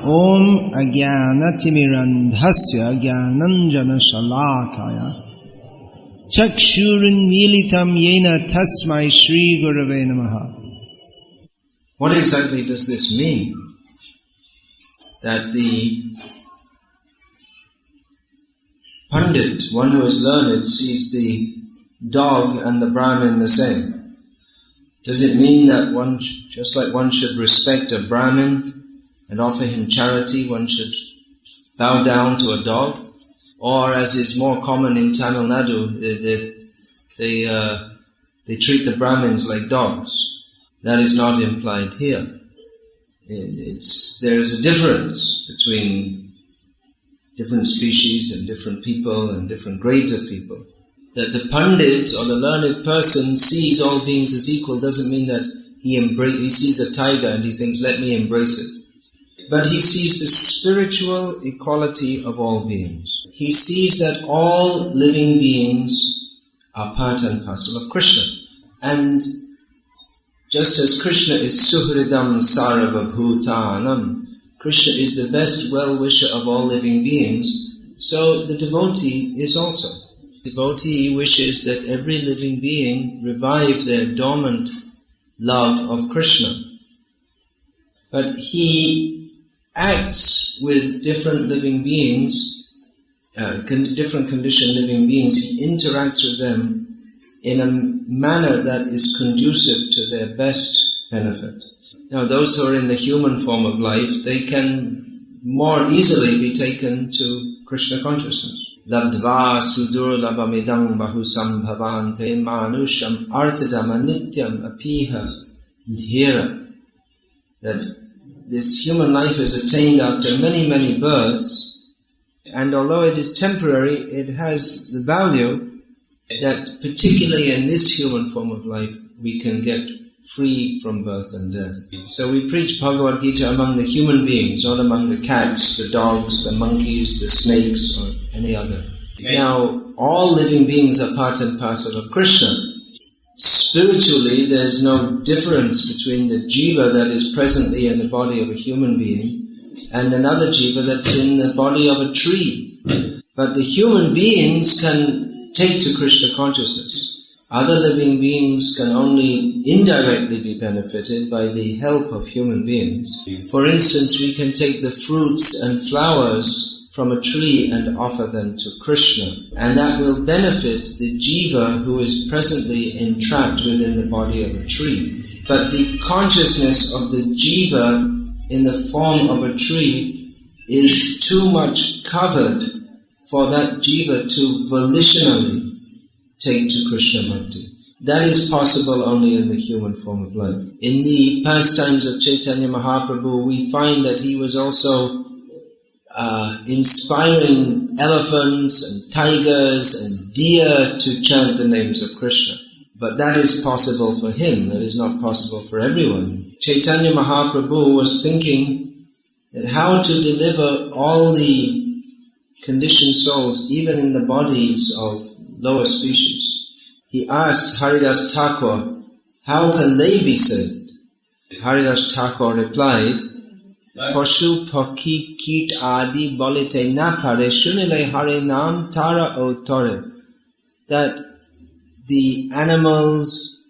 Om Ajnanatimirandhasya Jnananjana Shalakaya Chakshurunmilitam Yena Tasmai Shri Gurave Namaha. What exactly does this mean? That the Pandit, one who is learned, sees the dog and the Brahmin the same. Does it mean that just like one should respect a Brahmin and offer him charity, one should bow down to a dog? Or, as is more common in Tamil Nadu, they treat the Brahmins like dogs. That is not implied here. There is a difference between different species and different people and different grades of people. That the Pandit or the learned person sees all beings as equal doesn't mean that he sees a tiger and he thinks, let me embrace it. But he sees the spiritual equality of all beings. He sees that all living beings are part and parcel of Krishna. And just as Krishna is Suhridam Sarvabhutanam, Krishna is the best well-wisher of all living beings, so the devotee is also. The devotee wishes that every living being revive their dormant love of Krishna. But he acts with different living beings, different conditioned living beings. He interacts with them in a manner that is conducive to their best benefit. Now, those who are in the human form of life, they can more easily be taken to Krishna consciousness. Labdva sudur labamidang bahusam bhavante manusham artadama nityam apiha dhira. That this human life is attained after many, many births, and although it is temporary, it has the value that particularly in this human form of life, we can get free from birth and death. So we preach Bhagavad-gita among the human beings, not among the cats, the dogs, the monkeys, the snakes, or any other. Now, all living beings are part and parcel of Krishna. Spiritually, there is no difference between the jiva that is presently in the body of a human being and another jiva that's in the body of a tree. But the human beings can take to Krishna consciousness. Other living beings can only indirectly be benefited by the help of human beings. For instance, we can take the fruits and flowers from a tree and offer them to Krishna, and that will benefit the jiva who is presently entrapped within the body of a tree. But the consciousness of the jiva in the form of a tree is too much covered for that jiva to volitionally take to Krishna Bhakti. That is possible only in the human form of life. In the pastimes of Chaitanya Mahaprabhu, we find that he was also inspiring elephants and tigers and deer to chant the names of Krishna. But that is possible for him, that is not possible for everyone. Chaitanya Mahaprabhu was thinking that how to deliver all the conditioned souls, even in the bodies of lower species. He asked Haridas Thakur, how can they be saved? Haridas Thakur replied, Pashu Pakhi Kit Adi Bolite Napare Shunile Hare Nam Tara O Tore. That the animals,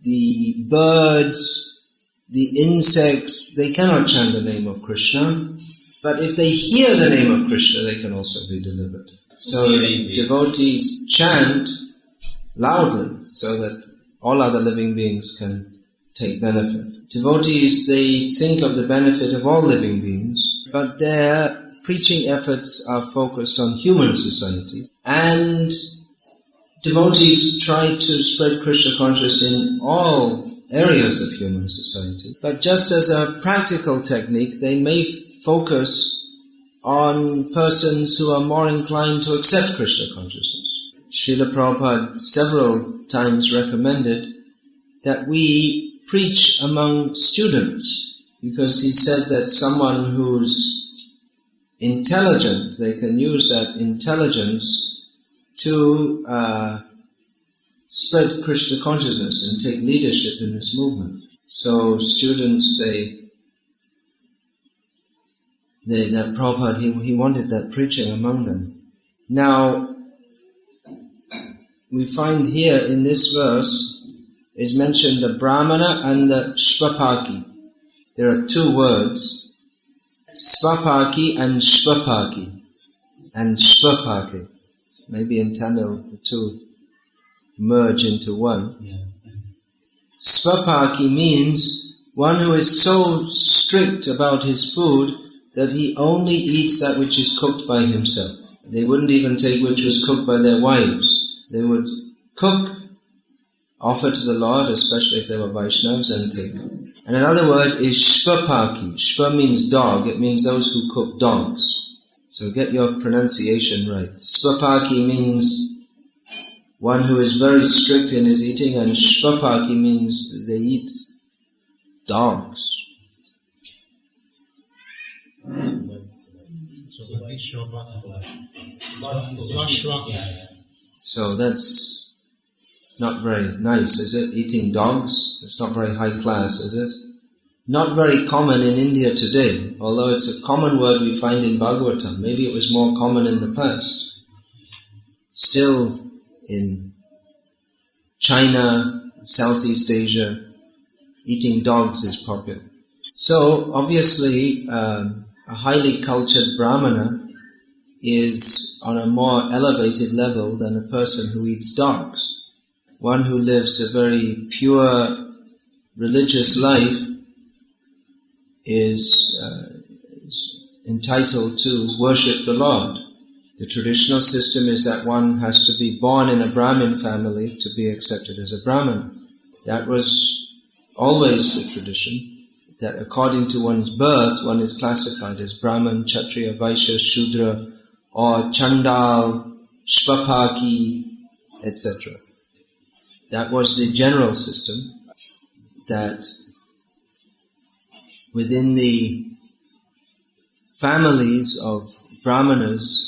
the birds, the insects, they cannot chant the name of Krishna. But if they hear the name of Krishna, they can also be delivered. So devotees chant loudly so that all other living beings can take benefit. Devotees, they think of the benefit of all living beings, but their preaching efforts are focused on human society. And devotees try to spread Krishna consciousness in all areas of human society. But just as a practical technique, they may focus on persons who are more inclined to accept Krishna consciousness. Srila Prabhupada several times recommended that we preach among students, because he said that someone who's intelligent, they can use that intelligence to spread Krishna consciousness and take leadership in this movement. So students, they that Prabhupada, he wanted that preaching among them. Now, we find here in this verse is mentioned the Brahmana and the Shvapaki. There are two words, Svapaki and Shvapaki. And Shvapaki. Maybe in Tamil the two merge into one. Svapaki means one who is so strict about his food that he only eats that which is cooked by himself. They wouldn't even take which was cooked by their wives. They would cook, offer to the Lord, especially if they were Vaishnavas, and take. And another word is Shvapaki. Shva means dog. It means those who cook dogs. So get your pronunciation right. Svapaki means one who is very strict in his eating, and Shvapaki means they eat dogs. So that's not very nice, is it? Eating dogs? It's not very high class, is it? Not very common in India today, although it's a common word we find in Bhagavatam. Maybe it was more common in the past. Still in China, Southeast Asia, eating dogs is popular. So, obviously, a highly cultured Brahmana is on a more elevated level than a person who eats dogs. One who lives a very pure religious life is entitled to worship the Lord. The traditional system is that one has to be born in a Brahmin family to be accepted as a Brahmin. That was always the tradition, that according to one's birth, one is classified as Brahmin, Kshatriya, Vaishya, Shudra, or Chandal, Shvapaki, etc. That was the general system, that within the families of Brahmanas,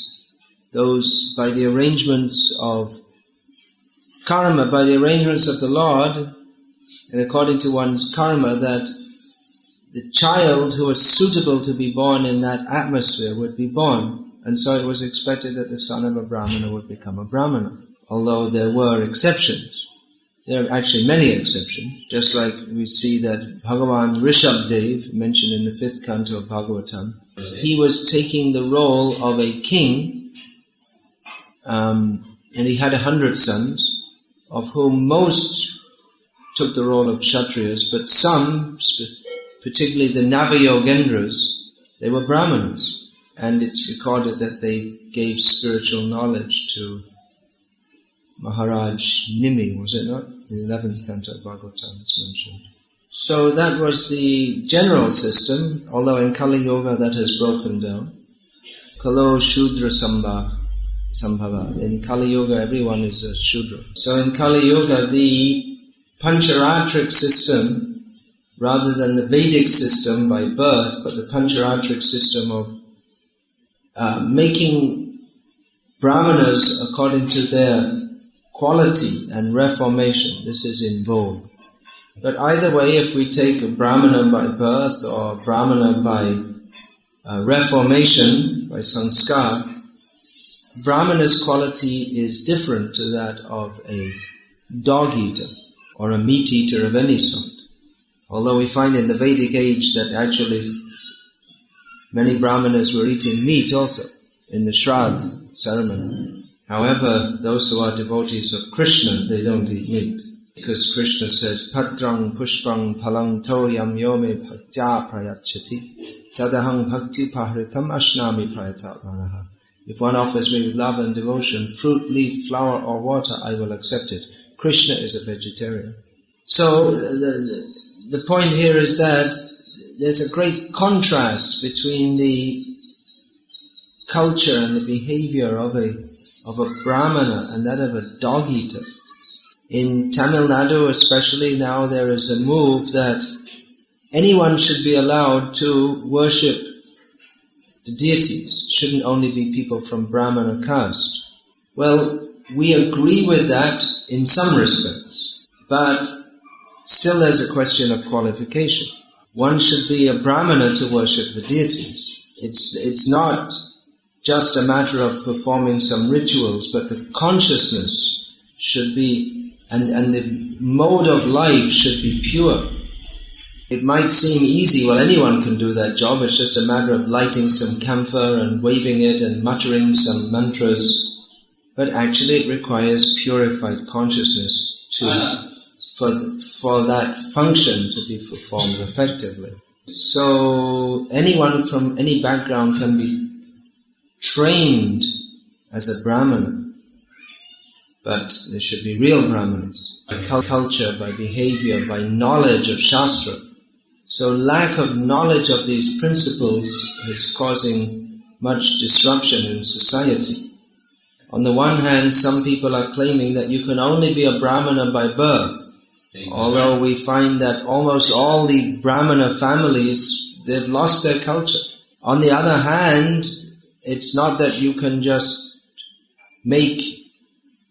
those by the arrangements of karma, by the arrangements of the Lord, and according to one's karma, that the child who was suitable to be born in that atmosphere would be born. And so it was expected that the son of a Brahmana would become a Brahmana. Although there were exceptions. There are actually many exceptions. Just like we see that Bhagavan Rishabdev, mentioned in the 5th canto of Bhagavatam, he was taking the role of a king, and he had 100 sons, of whom most took the role of Kshatriyas, but some, particularly the Navayogendras, they were Brahmanas. And it's recorded that they gave spiritual knowledge to Maharaj Nimi, was it not? In the 11th canto of Bhagavatam it's mentioned. So that was the general system, although in Kali Yoga that has broken down. Kalo Shudra Sambhava. In Kali Yoga everyone is a Shudra. So in Kali Yoga the Pancharatric system, rather than the Vedic system by birth, but the Pancharatric system of making Brahmanas according to their quality and reformation. This is in vogue. But either way, if we take a Brahmana by birth or a Brahmana by reformation, by sanskar, Brahmana's quality is different to that of a dog eater or a meat eater of any sort. Although we find in the Vedic age that actually many Brahmanas were eating meat also in the Shraddha ceremony. However, those who are devotees of Krishna, they don't eat meat. Because Krishna says, Padrang pushpang palang toyam yome bhaktya prayachati tadahang bhakti pahritam ashnami prayatatmanaha. If one offers me with love and devotion, fruit, leaf, flower or water, I will accept it. Krishna is a vegetarian. So the point here is that there's a great contrast between the culture and the behavior of a Brahmana and that of a dog eater. In Tamil Nadu especially now there is a move that anyone should be allowed to worship the deities. It shouldn't only be people from Brahmana caste. Well, we agree with that in some respects, but still there's a question of qualification. One should be a Brahmana to worship the deities. It's not just a matter of performing some rituals, but the consciousness should be, and the mode of life should be pure. It might seem easy, well, anyone can do that job, it's just a matter of lighting some camphor and waving it and muttering some mantras. But actually it requires purified consciousness for that function to be performed effectively. So anyone from any background can be trained as a Brahmana, but there should be real Brahmanas, by culture, by behavior, by knowledge of Shastra. So lack of knowledge of these principles is causing much disruption in society. On the one hand, some people are claiming that you can only be a Brahmana by birth, although we find that almost all the Brahmana families, they've lost their culture. On the other hand, it's not that you can just make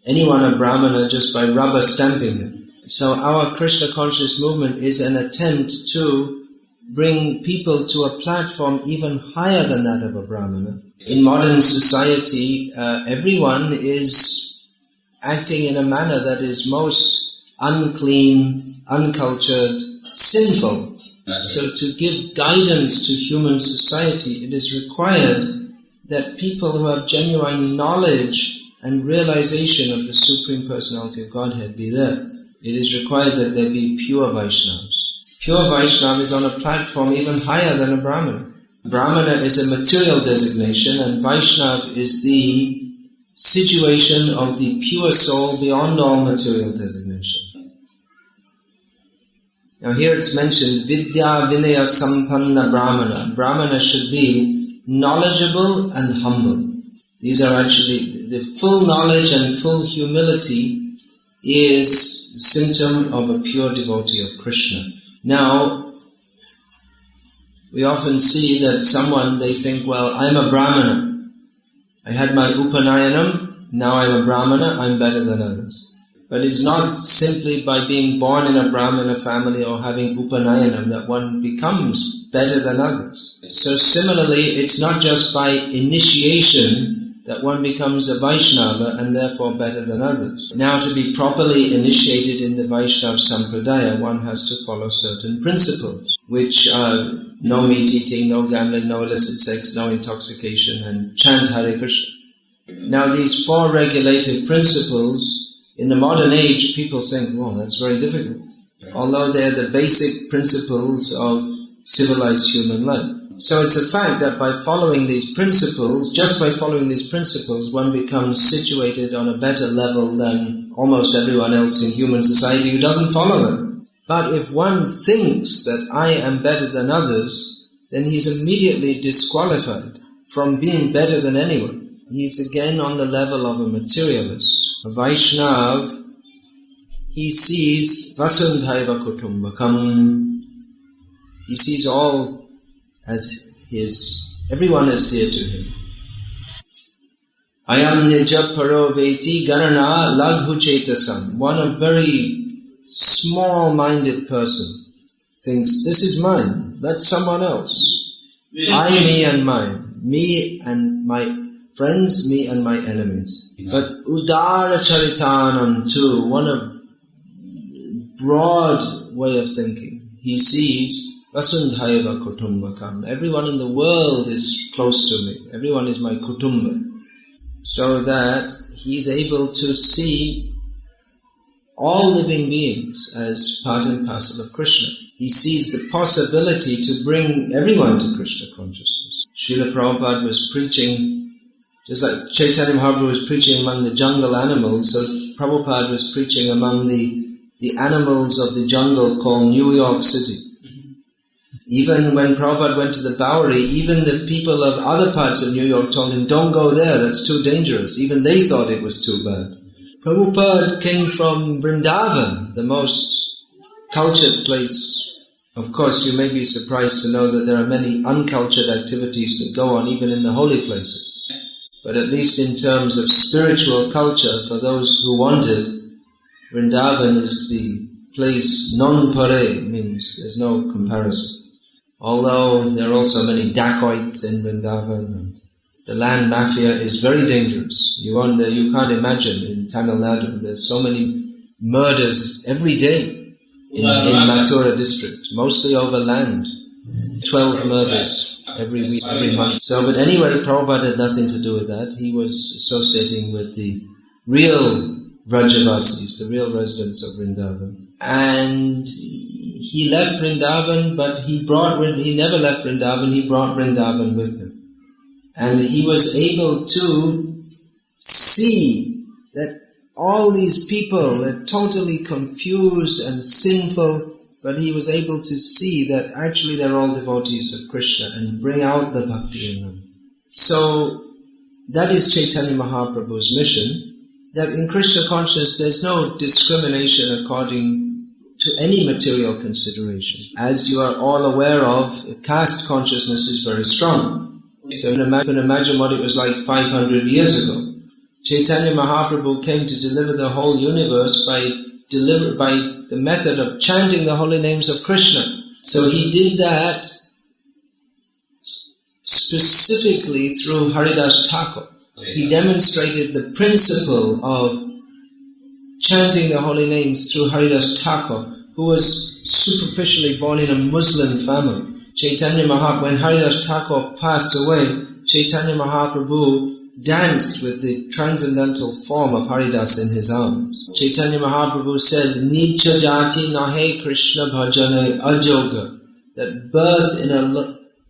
anyone a Brahmana just by rubber stamping him. So our Krishna conscious movement is an attempt to bring people to a platform even higher than that of a Brahmana. In modern society, everyone is acting in a manner that is most unclean, uncultured, sinful. So to give guidance to human society, it is required that people who have genuine knowledge and realization of the Supreme Personality of Godhead be there. It is required that there be pure Vaishnavas. Pure Vaishnava is on a platform even higher than a Brahmana. Brahmana is a material designation and Vaishnava is the situation of the pure soul beyond all material designation. Now here it's mentioned, Vidya Vinaya Sampanna Brahmana. Brahmana should be knowledgeable and humble. These are actually, the full knowledge and full humility is the symptom of a pure devotee of Krishna. Now, we often see that someone, they think, well, I'm a Brahmana. I had my Upanayanam, now I'm a Brahmana, I'm better than others. But it's not simply by being born in a Brahmana family or having Upanayanam that one becomes better than others. So similarly, it's not just by initiation that one becomes a Vaishnava and therefore better than others. Now, to be properly initiated in the Vaishnava Sampradaya, one has to follow certain principles, which are no meat eating, no gambling, no illicit sex, no intoxication, and chant Hare Krishna. Now, these four regulative principles, in the modern age, people think, oh, that's very difficult. Although they're the basic principles of civilized human life. So it's a fact that by following these principles, just by following these principles, one becomes situated on a better level than almost everyone else in human society who doesn't follow them. But if one thinks that I am better than others, then he's immediately disqualified from being better than anyone. He's again on the level of a materialist. A Vaishnav, he sees Vasundhaiva Kutumbakam. He sees all as everyone is dear to him. Ayam nija paro veti ganana laghu chetasam. One, a very small-minded person, thinks, this is mine, that's someone else. I, me and mine. Me and my friends, me and my enemies. But udara charitanam too, one of broad way of thinking. He sees Vasundhaiva Kutumbakam. Everyone in the world is close to me. Everyone is my kutumba. So that he's able to see all living beings as part and parcel of Krishna. He sees the possibility to bring everyone to Krishna consciousness. Srila Prabhupada was preaching, just like Chaitanya Mahaprabhu was preaching among the jungle animals, so Prabhupada was preaching among the animals of the jungle called New York City. Even when Prabhupada went to the Bowery, even the people of other parts of New York told him, don't go there, that's too dangerous. Even they thought it was too bad. Prabhupada came from Vrindavan, the most cultured place. Of course, you may be surprised to know that there are many uncultured activities that go on even in the holy places. But at least in terms of spiritual culture, for those who want it, Vrindavan is the place non pare, means there's no comparison. Although there are also many dacoits in Vrindavan. The land mafia is very dangerous. You can't imagine in Tamil Nadu. There's so many murders every day in Mathura district, mostly over land. 12 murders every week, every month. So, but anyway, Prabhupada had nothing to do with that. He was associating with the real Vrajavasis, the real residents of Vrindavan. And he left Vrindavan, but he never left Vrindavan, he brought Vrindavan with him. And he was able to see that all these people were totally confused and sinful, but he was able to see that actually they're all devotees of Krishna and bring out the bhakti in them. So that is Chaitanya Mahaprabhu's mission, that in Krishna consciousness there's no discrimination according to any material consideration. As you are all aware of, caste consciousness is very strong. So you can imagine what it was like 500 years ago. Chaitanya Mahaprabhu came to deliver the whole universe by the method of chanting the holy names of Krishna. So he did that specifically through Haridas Thakur. He demonstrated the principle of chanting the holy names through Haridas Thakur, who was superficially born in a Muslim family. When Haridas Thakur passed away, Chaitanya Mahaprabhu danced with the transcendental form of Haridas in his arms. Chaitanya Mahaprabhu said, Nicha jati nahe Krishna bhajane ajoga, that birth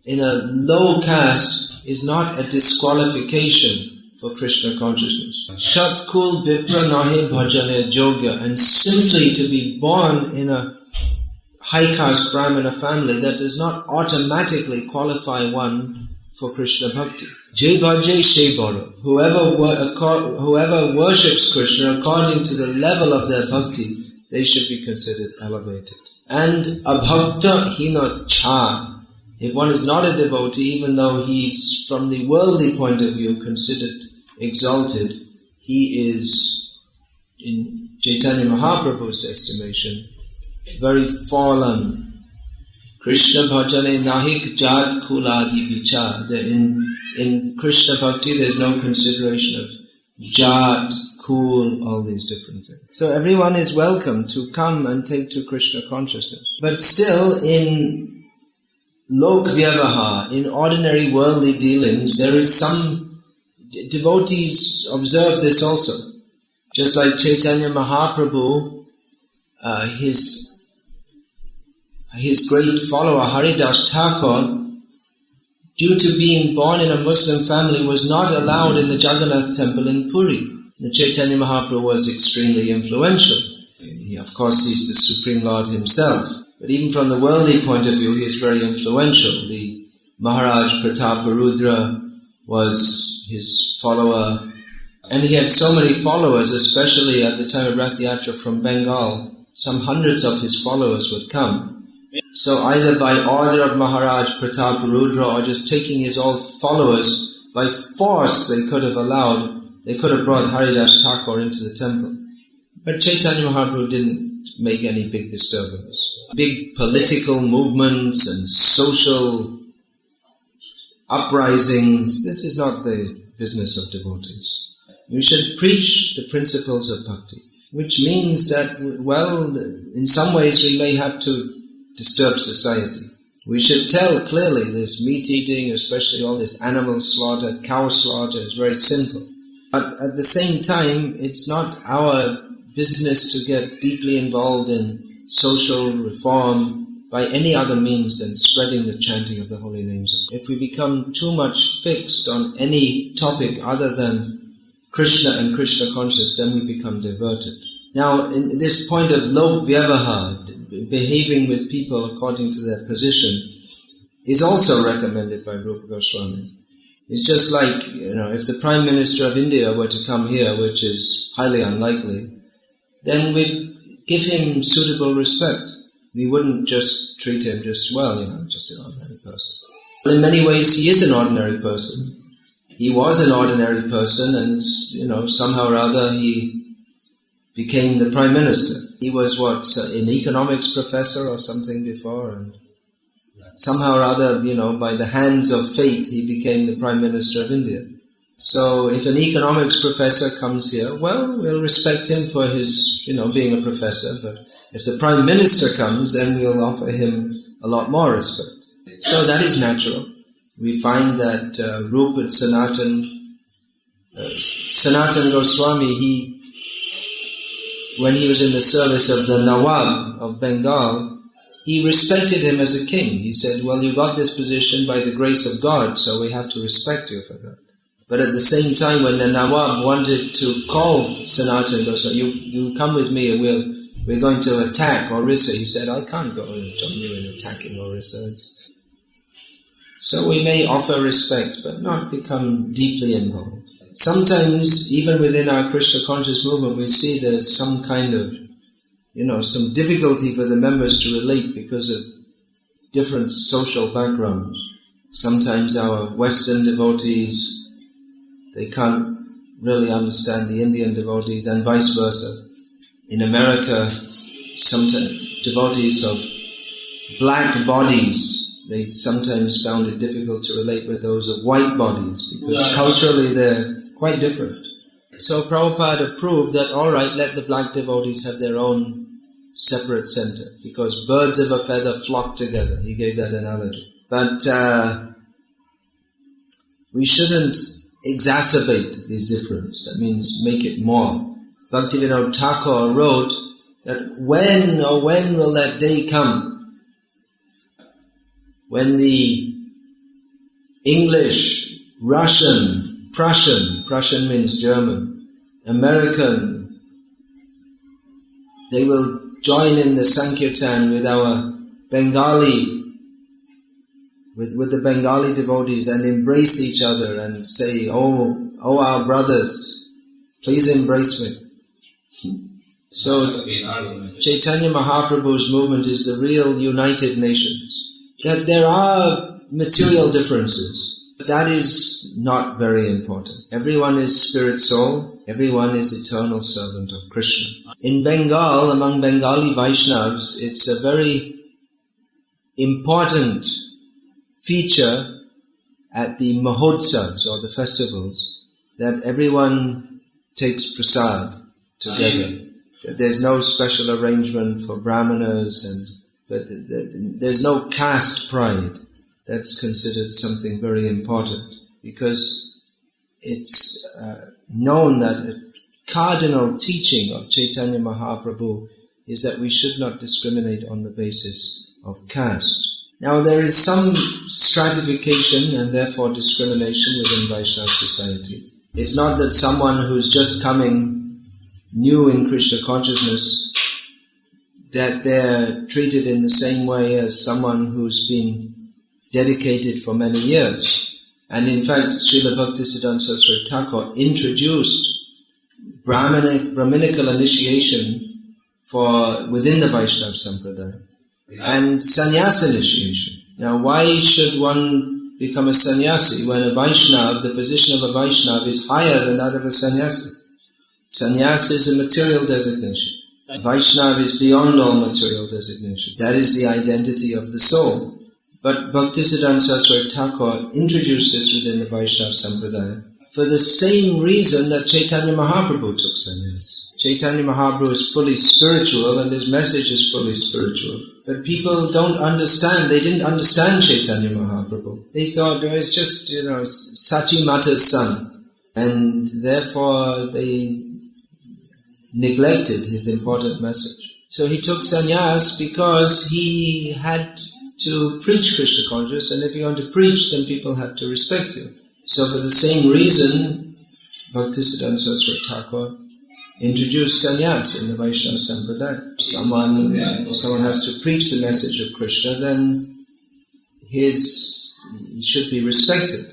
in a low caste is not a disqualification for Krishna consciousness. Shatkul vipra nahe bhajane joga, and simply to be born in a high caste Brahmana family, that does not automatically qualify one for Krishna bhakti. Jai bhaje she baro. Whoever worships Krishna according to the level of their bhakti, they should be considered elevated. And abhakta hina cha. If one is not a devotee, even though he's from the worldly point of view considered exalted, he is, in Chaitanya Mahaprabhu's estimation, very fallen. Krishna bhajane nahik jat kuladi bichar. In Krishna bhakti there's no consideration of jat, kul, all these different things. So everyone is welcome to come and take to Krishna consciousness. But still in lok vyavaha, in ordinary worldly dealings, there is some devotees observe this also. Just like Chaitanya Mahaprabhu, his great follower Haridas Thakur, due to being born in a Muslim family, was not allowed in the Jagannath temple in Puri. The Chaitanya Mahaprabhu was extremely influential. Of course, he's the Supreme Lord himself. But even from the worldly point of view, he is very influential. The Maharaj Prataparudra was his follower. And he had so many followers, especially at the time of Rath Yatra from Bengal, some hundreds of his followers would come. So either by order of Maharaj Prataparudra or just taking his old followers, by force they could have brought Haridas Thakur into the temple. But Chaitanya Mahaprabhu didn't make any big disturbance. Big political movements and social uprisings, this is not the business of devotees. We should preach the principles of bhakti, which means that, well, in some ways we may have to disturb society. We should tell clearly this meat eating, especially all this animal slaughter, cow slaughter, is very sinful. But at the same time, it's not our business to get deeply involved in social reform by any other means than spreading the chanting of the holy names. If we become too much fixed on any topic other than Krishna and Krishna conscious, then we become diverted. Now, in this point of lok vyavaha, behaving with people according to their position, is also recommended by Rupa Goswami. It's just like, if the Prime Minister of India were to come here, which is highly unlikely, then we'd give him suitable respect. We wouldn't just treat him just an ordinary person. But in many ways, he is an ordinary person. He was an ordinary person, and, somehow or other he became the Prime Minister. He was an economics professor or something before, and somehow or other, by the hands of fate, he became the Prime Minister of India. So if an economics professor comes here, well, we'll respect him for his, being a professor, but if the Prime Minister comes, then we'll offer him a lot more respect. So that is natural. We find that Rupert Sanatan Goswami, when he was in the service of the Nawab of Bengal, he respected him as a king. He said, well, you got this position by the grace of God, so we have to respect you for that. But at the same time, when the Nawab wanted to call Sanatan Goswami, you come with me and we're going to attack Orissa. He said, I can't go and join you in attacking Orissa. So we may offer respect, but not become deeply involved. Sometimes, even within our Krishna conscious movement, we see there's some kind of, some difficulty for the members to relate because of different social backgrounds. Sometimes our Western devotees, they can't really understand the Indian devotees, and vice versa. In America, sometimes devotees of black bodies, they sometimes found it difficult to relate with those of white bodies because culturally they're quite different. So Prabhupada approved that, all right, let the black devotees have their own separate center because birds of a feather flock together. He gave that analogy. But we shouldn't exacerbate these differences. That means make it more. Bhaktivinoda Thakur wrote that when will that day come when the English, Russian, Prussian means German, American, they will join in the Sankirtan with our Bengali, with the Bengali devotees and embrace each other and say, oh our brothers, please embrace me. So Chaitanya Mahaprabhu's movement is the real United Nations. That there are material differences, but that is not very important. Everyone is spirit soul, everyone is eternal servant of Krishna. In Bengal, among Bengali Vaishnavas, it's a very important feature at the Mahotsavs or the festivals that everyone takes prasad together. There's no special arrangement for brahmanas but there's no caste pride. That's considered something very important because it's known that a cardinal teaching of Chaitanya Mahaprabhu is that we should not discriminate on the basis of caste. Now there is some stratification and therefore discrimination within Vaishnava society. It's not that someone who's just coming new in Krishna consciousness that they're treated in the same way as someone who's been dedicated for many years. And in fact, Srila Bhaktisiddhanta Saraswati Thakur introduced Brahminical initiation within the Vaishnava Sampradaya and sannyasa initiation. Now, why should one become a sannyasi when a Vaishnava, the position of a Vaishnava is higher than that of a sannyasi? Sannyasa is a material designation. Vaishnava is beyond all material designation. That is the identity of the soul. But Bhaktisiddhanta Saraswati Thakur introduced this within the Vaishnava Sampradaya for the same reason that Chaitanya Mahaprabhu took sannyas. Chaitanya Mahaprabhu is fully spiritual and his message is fully spiritual. But people don't understand, they didn't understand Chaitanya Mahaprabhu. They thought it was just, Sachi Mata's son. And therefore they neglected his important message. So he took sannyas because he had to preach Krishna consciousness, and if you want to preach, then people have to respect you. So for the same reason, Bhaktisiddhanta Saraswati Thakur introduced sannyas in the Vaishnava Sampradaya. Someone has to preach the message of Krishna, then he should be respected.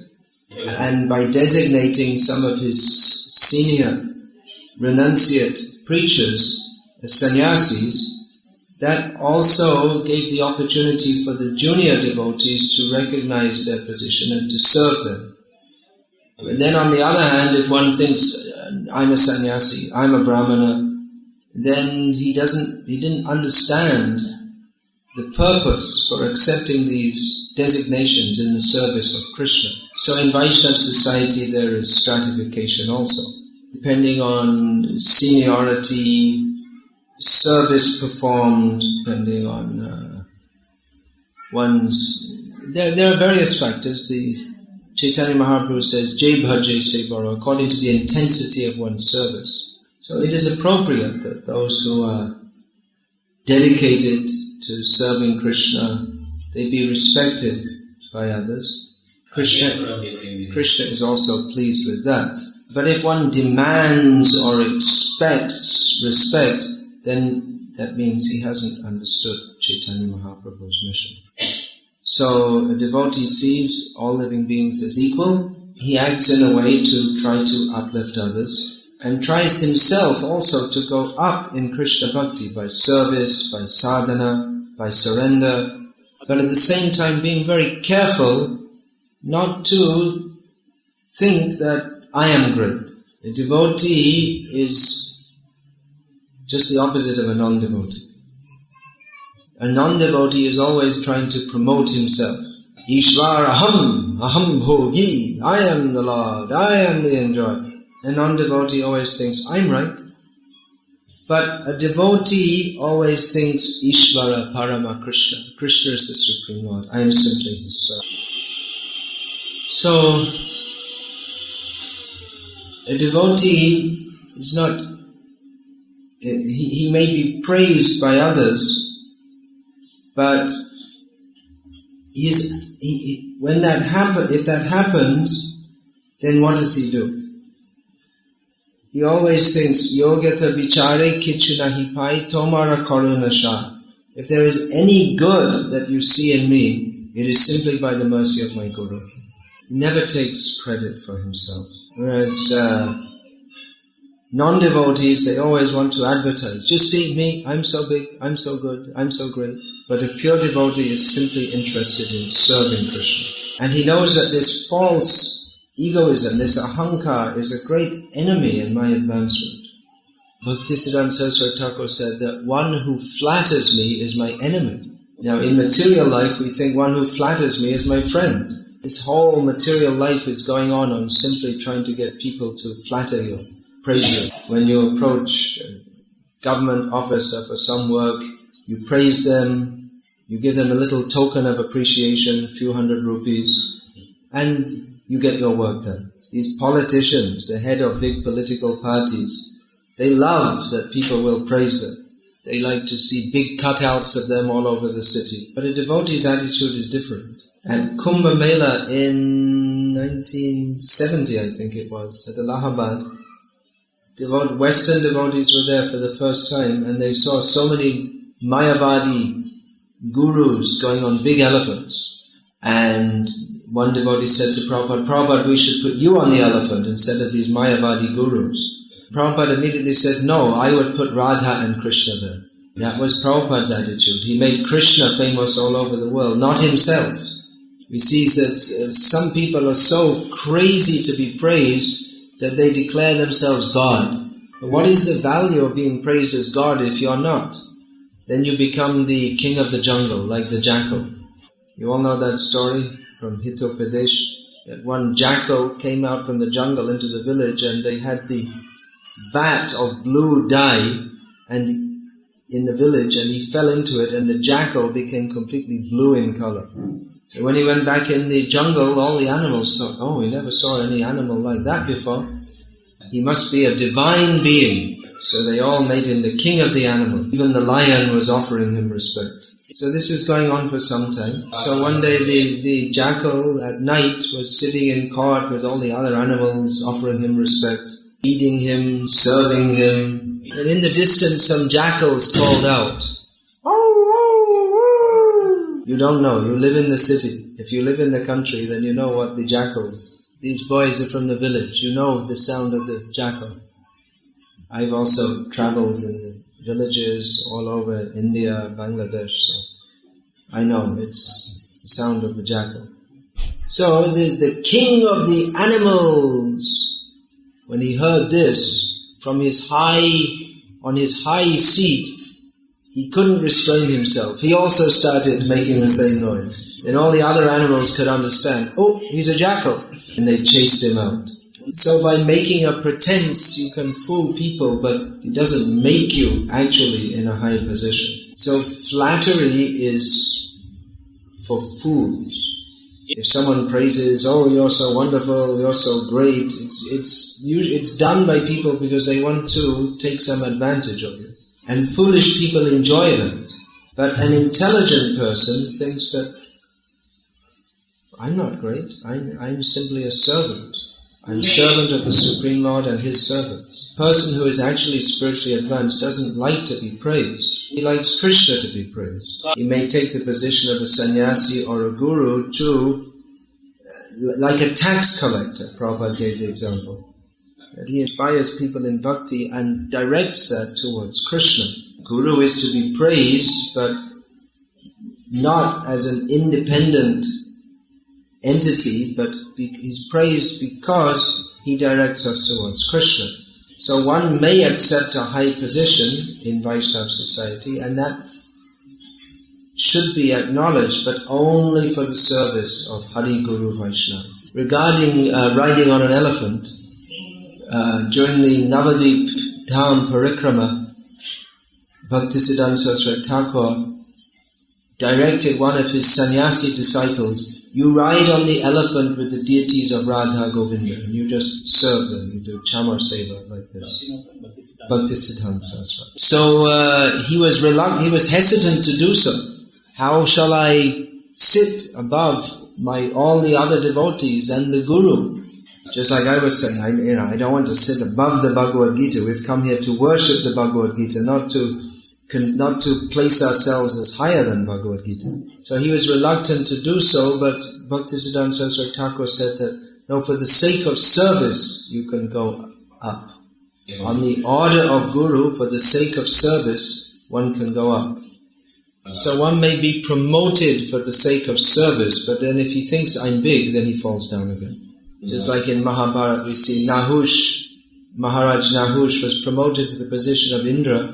And by designating some of his senior renunciate preachers as sannyasis, that also gave the opportunity for the junior devotees to recognize their position and to serve them. And then on the other hand, if one thinks, I'm a sannyasi, I'm a brahmana, then he didn't understand the purpose for accepting these designations in the service of Krishna. So in Vaishnava society there is stratification also, depending on seniority, service performed, depending on one's... There are various factors. The Chaitanya Mahaprabhu says, Jai Bhaje Se Baro, according to the intensity of one's service. So it is appropriate that those who are dedicated to serving Krishna, they be respected by others. Krishna is also pleased with that. But if one demands or expects respect, then that means he hasn't understood Chaitanya Mahaprabhu's mission. So a devotee sees all living beings as equal. He acts in a way to try to uplift others, and tries himself also to go up in Krishna Bhakti by service, by sadhana, by surrender, but at the same time being very careful not to think that I am great. A devotee is just the opposite of a non-devotee. A non-devotee is always trying to promote himself. Ishvar aham bhogi, I am the Lord, I am the enjoyer. A non-devotee always thinks, I'm right. But a devotee always thinks, Ishvara Parama Krishna. Krishna is the Supreme Lord. I am simply His servant. So, a devotee is not... He may be praised by others, but if that happens, then what does he do? He always thinks, Yogata bichare kichunahi pai tomara karunasha. If there is any good that you see in me, it is simply by the mercy of my Guru. He never takes credit for himself. Whereas non-devotees, they always want to advertise. Just see me, I'm so big, I'm so good, I'm so great. But a pure devotee is simply interested in serving Krishna. And he knows that this false egoism, this ahankar, is a great enemy in my advancement. Bhaktisiddhanta Saraswati Thakur said that one who flatters me is my enemy. Now in material life we think one who flatters me is my friend. This whole material life is going on simply trying to get people to flatter you, praise you. When you approach a government officer for some work, you praise them, you give them a little token of appreciation, a few hundred rupees, and you get your work done. These politicians, the head of big political parties, they love that people will praise them. They like to see big cutouts of them all over the city. But a devotee's attitude is different. At Kumbh Mela in 1970, I think it was, at Allahabad, Western devotees were there for the first time, and they saw so many Mayavadi gurus going on big elephants. And one devotee said to Prabhupada, Prabhupada, we should put you on the elephant instead of these Mayavadi gurus. Prabhupada immediately said, no, I would put Radha and Krishna there. That was Prabhupada's attitude. He made Krishna famous all over the world, not himself. We see that some people are so crazy to be praised that they declare themselves God. But what is the value of being praised as God if you're not? Then you become the king of the jungle, like the jackal. You all know that story from Hitopadesh, that one jackal came out from the jungle into the village and they had the vat of blue dye and in the village, and he fell into it and the jackal became completely blue in color. So when he went back in the jungle, all the animals thought, oh, we never saw any animal like that before. He must be a divine being. So they all made him the king of the animal. Even the lion was offering him respect. So this was going on for some time. So one day the jackal at night was sitting in court with all the other animals, offering him respect, feeding him, serving him. And in the distance some jackals called out, "Oh, oh, oh." You don't know, you live in the city. If you live in the country, then you know what the jackals. These boys are from the village, you know the sound of the jackal. I've also traveled in the villages all over India, Bangladesh, so I know it's the sound of the jackal. So there's the king of the animals. When he heard this, from his high seat, he couldn't restrain himself. He also started making the same noise. And all the other animals could understand, oh, he's a jackal. And they chased him out. So by making a pretense, you can fool people, but it doesn't make you actually in a high position. So flattery is for fools. If someone praises, oh, you're so wonderful, you're so great, it's done by people because they want to take some advantage of you. And foolish people enjoy that. But an intelligent person thinks that, I'm not great, I'm simply a servant. I'm servant of the Supreme Lord and His servants. A person who is actually spiritually advanced doesn't like to be praised. He likes Krishna to be praised. He may take the position of a sannyasi or a guru to, like a tax collector. Prabhupada gave the example. That he inspires people in bhakti and directs that towards Krishna. Guru is to be praised, but not as an independent entity, but he's praised because he directs us towards Krishna. So one may accept a high position in Vaishnava society, and that should be acknowledged, but only for the service of Hari Guru Vaishnava. Regarding riding on an elephant, during the Navadip Dham Parikrama, Bhaktisiddhanta Saraswati Thakur directed one of his sannyasi disciples, you ride on the elephant with the deities of Radha Govinda, and you just serve them, you do chamar seva like this. Bhaktisiddhanta Saraswati. So he was hesitant to do so. How shall I sit above all the other devotees and the Guru? Just like I was saying, I don't want to sit above the Bhagavad-gita. We've come here to worship the Bhagavad-gita, not to place ourselves as higher than Bhagavad-gita. So he was reluctant to do so, but Bhaktisiddhanta Saraswati Thakur said that, no, for the sake of service, you can go up. Yes. On the order of Guru, for the sake of service, one can go up. So one may be promoted for the sake of service, but then if he thinks I'm big, then he falls down again. Just like in Mahabharata, we see Maharaj Nahush was promoted to the position of Indra,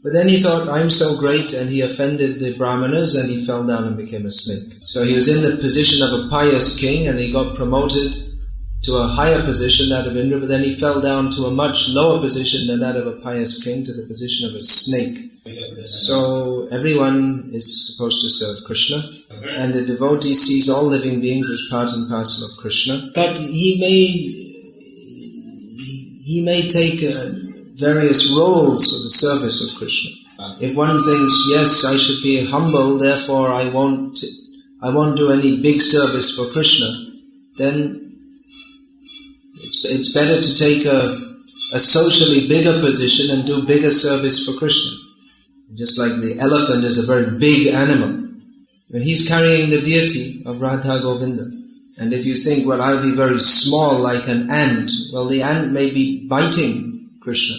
but then he thought, I'm so great, and he offended the Brahmanas, and he fell down and became a snake. So he was in the position of a pious king, and he got promoted to a higher position, that of Indra, but then he fell down to a much lower position than that of a pious king, to the position of a snake. So everyone is supposed to serve Krishna, and the devotee sees all living beings as part and parcel of Krishna. But he may take various roles for the service of Krishna. If one thinks, yes, I should be humble, therefore I won't do any big service for Krishna, then it's better to take a socially bigger position and do bigger service for Krishna. Just like the elephant is a very big animal. But he's carrying the deity of Radha Govinda. And if you think, well, I'll be very small like an ant, well, the ant may be biting Krishna.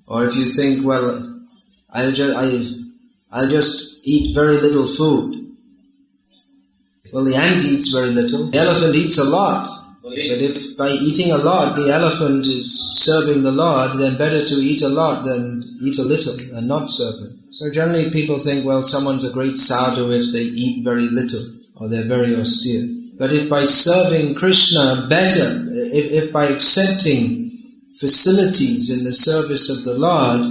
Or if you think, well, I'll just eat very little food. Well, the ant eats very little. The elephant eats a lot. But if by eating a lot, the elephant is serving the Lord, then better to eat a lot than eat a little and not serve Him. So generally people think, well, someone's a great sadhu if they eat very little, or they're very austere. But if by serving Krishna better, if by accepting facilities in the service of the Lord,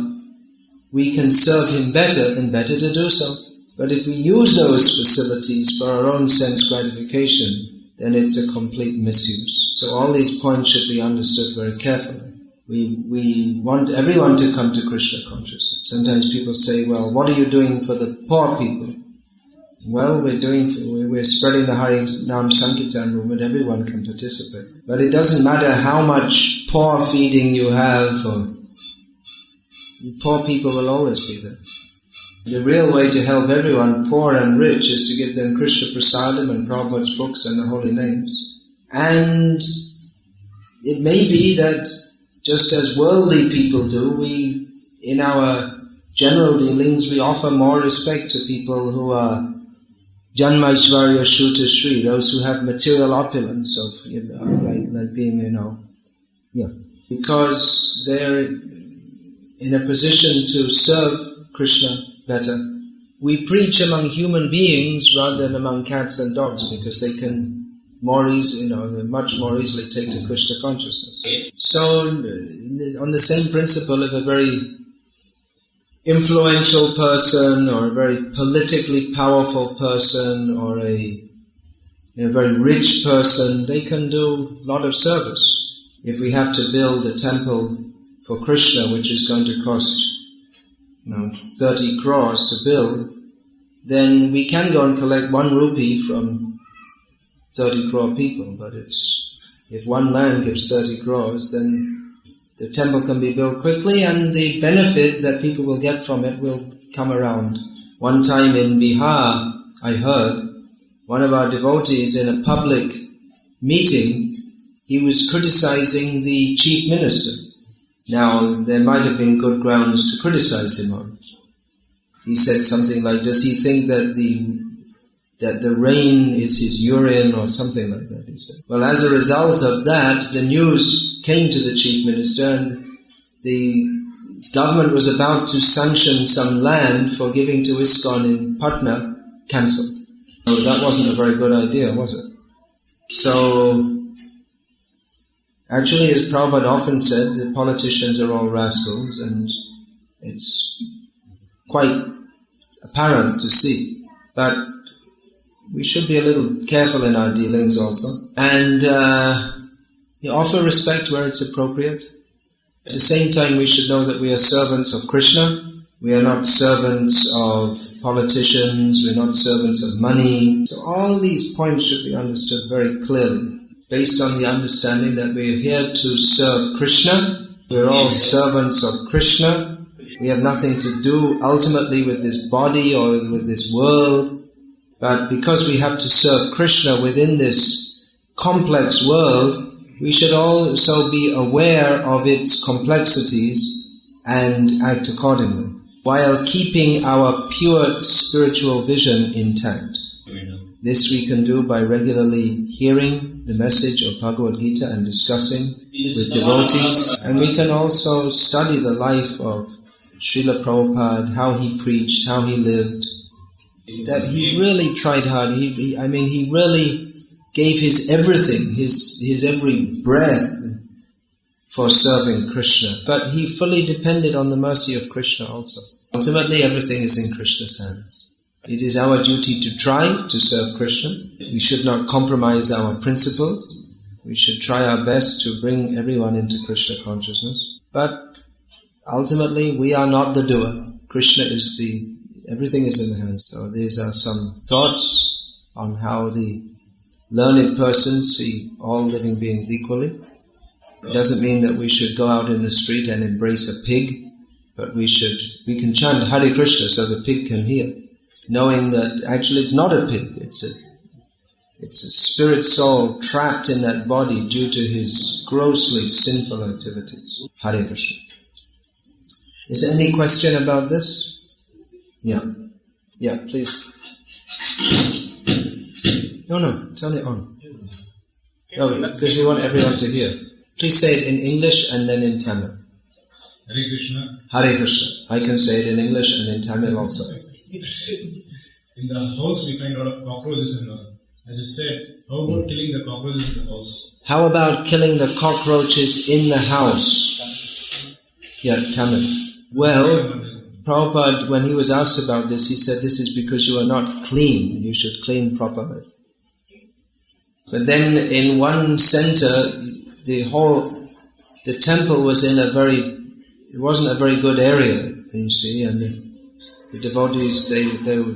we can serve Him better, then better to do so. But if we use those facilities for our own sense gratification, then it's a complete misuse. So all these points should be understood very carefully. We want everyone to come to Krishna consciousness. Sometimes people say, well, what are you doing for the poor people? Well, we're spreading the Hari Nam Sankirtan movement, everyone can participate. But it doesn't matter how much poor feeding you have, or poor people will always be there. The real way to help everyone, poor and rich, is to give them Krishna Prasadam and Prabhupada's books and the holy names. And it may be that just as worldly people do, we, in our general dealings, we offer more respect to people who are Janmaishvarya Shuta Shri, those who have material opulence of, like being, because they're in a position to serve Krishna better. We preach among human beings rather than among cats and dogs because they can they much more easily take to Krishna consciousness. So, on the same principle, if a very influential person or a very politically powerful person or a very rich person, they can do a lot of service. If we have to build a temple for Krishna, which is going to cost 30 crores to build, then we can go and collect 1 rupee from 30 crore people, but if one man gives 30 crores, then the temple can be built quickly and the benefit that people will get from it will come around. One time in Bihar, I heard one of our devotees in a public meeting, he was criticizing the chief minister. Now, there might have been good grounds to criticize him on. He said something like, does he think that the rain is his urine or something like that, he said. Well, as a result of that, the news came to the chief minister and the government was about to sanction some land for giving to ISKCON in Patna, cancelled. So that wasn't a very good idea, was it? So, actually, as Prabhupada often said, the politicians are all rascals, and it's quite apparent to see. But we should be a little careful in our dealings also, and offer respect where it's appropriate. At the same time, we should know that we are servants of Krishna. We are not servants of politicians. We're not servants of money. So all these points should be understood very clearly, based on the understanding that we are here to serve Krishna. We're all servants of Krishna. We have nothing to do ultimately with this body or with this world. But because we have to serve Krishna within this complex world, we should also be aware of its complexities and act accordingly, while keeping our pure spiritual vision intact. This we can do by regularly hearing the message of Bhagavad-gita and discussing with devotees. And we can also study the life of Srila Prabhupada, how he preached, how he lived, that he really tried hard. He really gave his everything, his every breath for serving Krishna. But he fully depended on the mercy of Krishna also. Ultimately, everything is in Krishna's hands. It is our duty to try to serve Krishna. We should not compromise our principles. We should try our best to bring everyone into Krishna consciousness. But ultimately, we are not the doer. Krishna is everything is in the hands. So these are some thoughts on how the learned persons see all living beings equally. It doesn't mean that we should go out in the street and embrace a pig, but we can chant Hare Krishna so the pig can hear, knowing that actually it's not a pig, it's a spirit soul trapped in that body due to his grossly sinful activities. Hare Krishna. Is there any question about this? Yeah, please. No, turn it on. No, because we want everyone to hear. Please say it in English and then in Tamil. Hare Krishna. Hare Krishna. I can say it in English and in Tamil also. In the house we find a lot of cockroaches and all. As you said, how about killing the cockroaches in the house? How about killing the cockroaches in the house? Yeah, Tamil. Well, Prabhupada, when he was asked about this, he said, this is because you are not clean. You should clean properly. But then in one center, the temple was it wasn't a very good area, you see, and the devotees, they were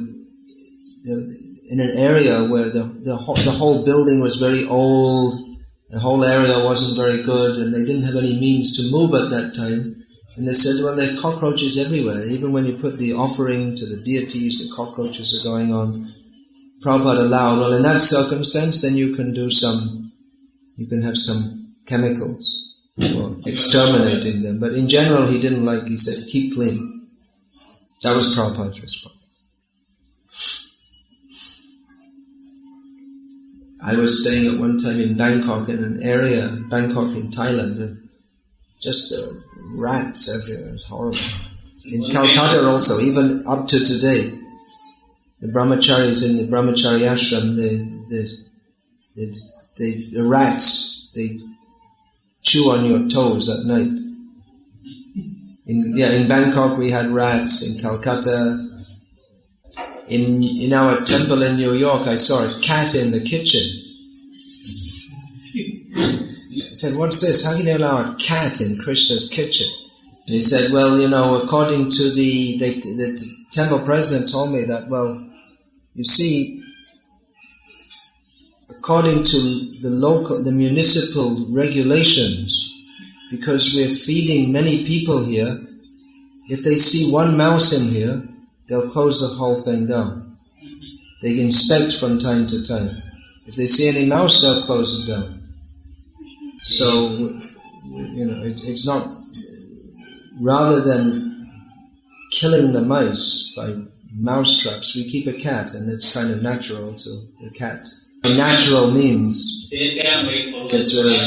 in an area where the whole building was very old, the whole area wasn't very good, and they didn't have any means to move at that time. And they said, well, there are cockroaches everywhere. Even when you put the offering to the deities, the cockroaches are going on. Prabhupada allowed, well, in that circumstance, then you can have some chemicals for exterminating them. But in general, he said, keep clean. That was Prabhupada's response. I was staying at one time in Bangkok, in an area, Bangkok in Thailand, just rats everywhere. It's horrible. In Calcutta also, even up to today, the brahmacharis in the brahmachari ashram, the rats, they chew on your toes at night. In Bangkok we had rats, in Calcutta. In our temple in New York, I saw a cat in the kitchen. I said, "What's this? How can you allow a cat in Krishna's kitchen?" And he said, "Well, according to the temple president told me that, well, you see, according to the municipal regulations, because we're feeding many people here, if they see one mouse in here, they'll close the whole thing down. They inspect from time to time. If they see any mouse, they'll close it down." So, it's not, rather than killing the mice by mouse traps, we keep a cat, and it's kind of natural to the cat. By natural means, gets rid of,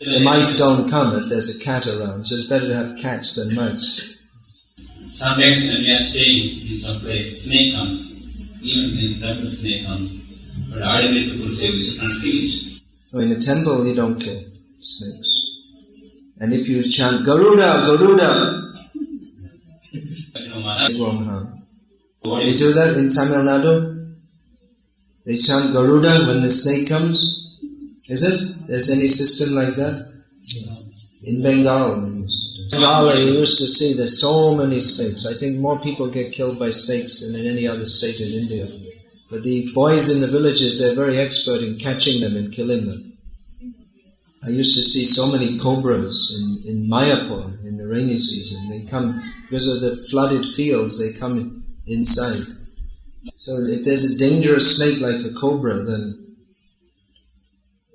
the mice don't come if there's a cat around, so it's better to have cats than mice. Sometimes when we are staying in some place, snake comes. Even in the temple, snake comes. But ordinary people say we should not kill it. So in the temple, you don't kill snakes. And if you chant Garuda, Garuda, it won't harm. They do that in Tamil Nadu. They chant Garuda when the snake comes. Is it? There's any system like that? In Bengal, they used to do. In Bengal, you used to see there's so many snakes. I think more people get killed by snakes than in any other state in India. But the boys in the villages, they're very expert in catching them and killing them. I used to see so many cobras in Mayapur in the rainy season. They come, because of the flooded fields, they come inside. So if there's a dangerous snake like a cobra, then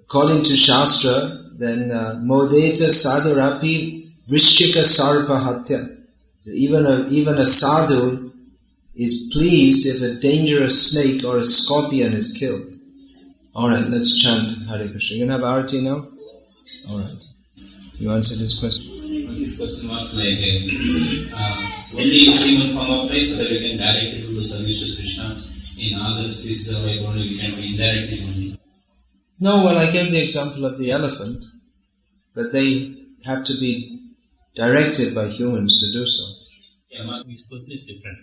according to Shastra, then modeta sadhurapi vrishchika sarpa hatya. Even a sadhu is pleased if a dangerous snake or a scorpion is killed. Alright, let's chant Hare Krishna. You going to have arati now? Alright. You answered his question. His question was like, only human form of life so that we can directly do the service to Krishna. In other species of life only we can be indirectly only. No, well, I gave the example of the elephant, but they have to be directed by humans to do so. Yeah, his question is different.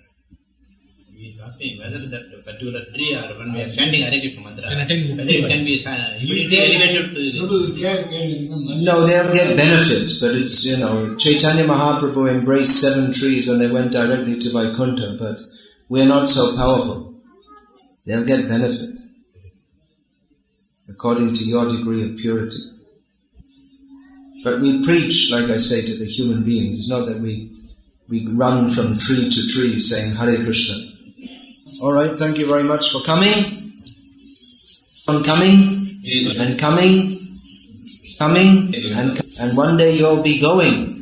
He is asking whether that particular tree or when we are chanting Hare Krishna mantra, whether it can be immediately elevated to No, they'll get benefit, but it's, Chaitanya Mahaprabhu embraced 7 trees and they went directly to Vaikuntha, but we're not so powerful. They'll get benefit according to your degree of purity. But we preach, like I say, to the human beings. It's not that we run from tree to tree saying Hare Krishna. Alright, thank you very much for coming. Coming, and one day you'll be going.